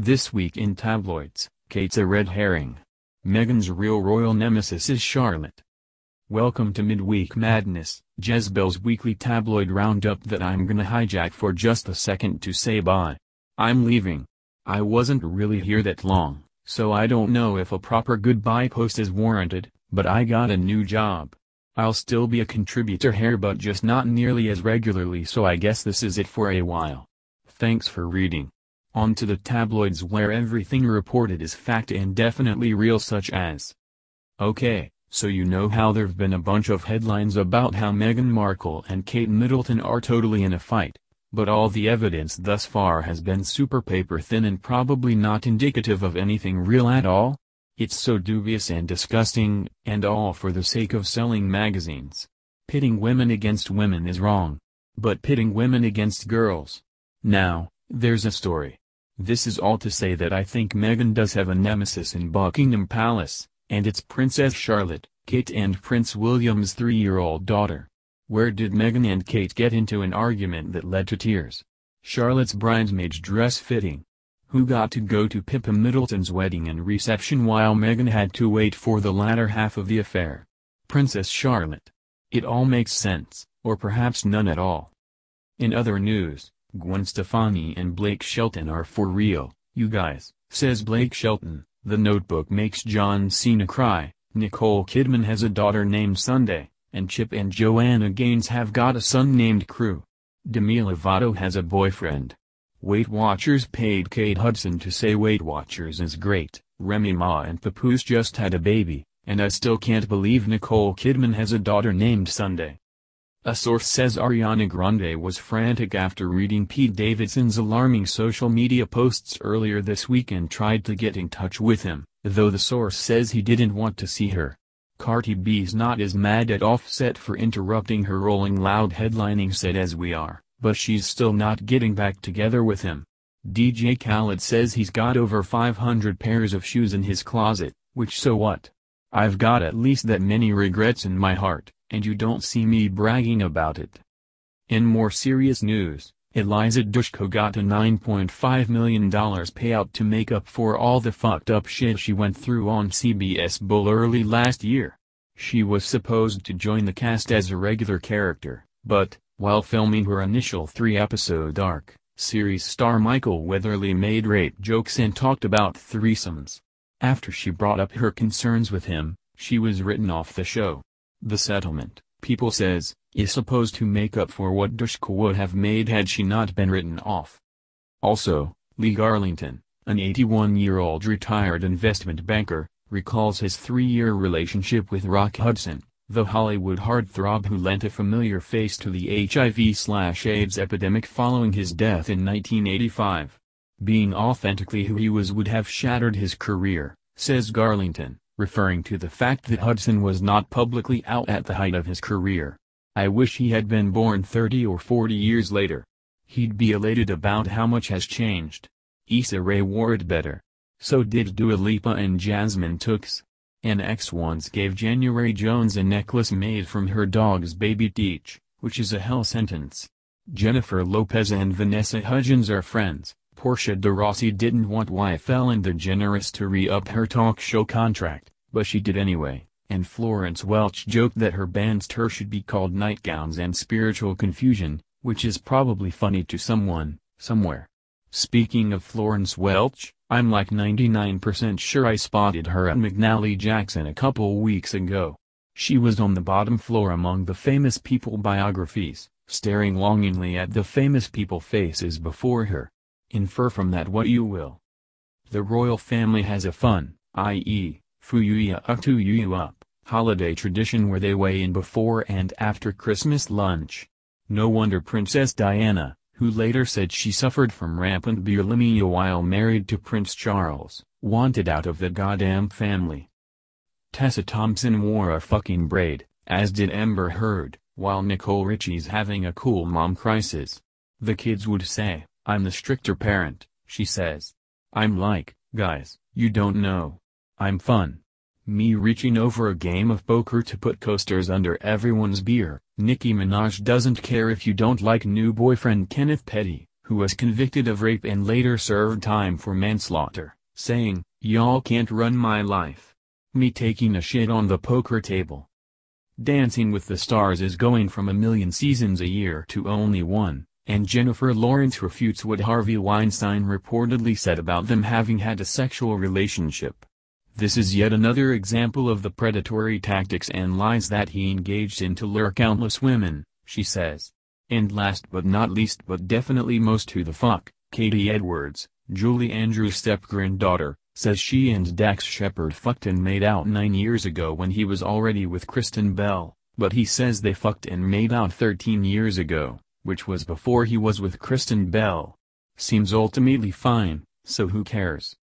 This week in tabloids, Kate's a red herring. Meghan's real royal nemesis is Charlotte. Welcome to Midweek Madness, Jezebel's weekly tabloid roundup that I'm gonna hijack for just a second to say bye. I'm leaving. I wasn't really here that long, so I don't know if a proper goodbye post is warranted, but I got a new job. I'll still be a contributor here but just not nearly as regularly, so I guess this is it for a while. Thanks for reading. On to the tabloids where everything reported is fact and definitely real, such as. Okay, so you know how there've been a bunch of headlines about how Meghan Markle and Kate Middleton are totally in a fight, but all the evidence thus far has been super paper thin and probably not indicative of anything real at all? It's so dubious and disgusting, and all for the sake of selling magazines. Pitting women against women is wrong. But pitting women against girls? Now, there's a story. This is all to say that I think Meghan does have a nemesis in Buckingham Palace, and it's Princess Charlotte, Kate and Prince William's 3-year-old daughter. Where did Meghan and Kate get into an argument that led to tears? Charlotte's bridesmaid's dress fitting. Who got to go to Pippa Middleton's wedding and reception while Meghan had to wait for the latter half of the affair? Princess Charlotte. It all makes sense, or perhaps none at all. In other news, Gwen Stefani and Blake Shelton are for real, you guys, says Blake Shelton. The Notebook makes John Cena cry. Nicole Kidman has a daughter named Sunday, and Chip and Joanna Gaines have got a son named Crew. Demi Lovato has a boyfriend. Weight Watchers paid Kate Hudson to say Weight Watchers is great. Remy Ma and Papoose just had a baby, and I still can't believe Nicole Kidman has a daughter named Sunday. A source says Ariana Grande was frantic after reading Pete Davidson's alarming social media posts earlier this week and tried to get in touch with him, though the source says he didn't want to see her. Cardi B's not as mad at Offset for interrupting her Rolling Loud headlining set as we are, but she's still not getting back together with him. DJ Khaled says he's got over 500 pairs of shoes in his closet, which so what? I've got at least that many regrets in my heart, and you don't see me bragging about it. In more serious news, Eliza Dushku got a $9.5 million payout to make up for all the fucked up shit she went through on CBS Bull early last year. She was supposed to join the cast as a regular character, but, while filming her initial 3-episode arc, series star Michael Weatherly made rape jokes and talked about threesomes. After she brought up her concerns with him, she was written off the show. The settlement, People says, is supposed to make up for what Dushku would have made had she not been written off. Also, Lee Garlington, an 81-year-old retired investment banker, recalls his 3-year relationship with Rock Hudson, the Hollywood heartthrob who lent a familiar face to the HIV/AIDS epidemic following his death in 1985. Being authentically who he was would have shattered his career, says Garlington, referring to the fact that Hudson was not publicly out at the height of his career. I wish he had been born 30 or 40 years later. He'd be elated about how much has changed. Issa Rae wore it better. So did Dua Lipa and Jasmine Tookes. An ex once gave January Jones a necklace made from her dog's baby teeth, which is a hell sentence. Jennifer Lopez and Vanessa Hudgens are friends. Portia de Rossi didn't want wife Ellen DeGeneres to re-up her talk show contract, but she did anyway, and Florence Welch joked that her band's tour should be called Nightgowns and Spiritual Confusion, which is probably funny to someone, somewhere. Speaking of Florence Welch, I'm like 99% sure I spotted her at McNally Jackson a couple weeks ago. She was on the bottom floor among the famous people biographies, staring longingly at the famous people faces before her. Infer from that what you will. The royal family has a fun, i.e., Fuyuya Uktu Up, holiday tradition where they weigh in before and after Christmas lunch. No wonder Princess Diana, who later said she suffered from rampant bulimia while married to Prince Charles, wanted out of the goddamn family. Tessa Thompson wore a fucking braid, as did Amber Heard, while Nicole Richie's having a cool mom crisis. The kids would say, "I'm the stricter parent," she says. I'm like, guys, you don't know. I'm fun. Me reaching over a game of poker to put coasters under everyone's beer. Nicki Minaj doesn't care if you don't like new boyfriend Kenneth Petty, who was convicted of rape and later served time for manslaughter, saying, "Y'all can't run my life. Me taking a shit on the poker table." Dancing with the Stars is going from 1 million seasons a year to only one, and Jennifer Lawrence refutes what Harvey Weinstein reportedly said about them having had a sexual relationship. This is yet another example of the predatory tactics and lies that he engaged in to lure countless women, she says. And last but not least but definitely most who the fuck, Katie Edwards, Julie Andrews' step-granddaughter, says she and Dax Shepard fucked and made out 9 years ago when he was already with Kristen Bell, but he says they fucked and made out 13 years ago, which was before he was with Kristen Bell. Seems ultimately fine, so who cares?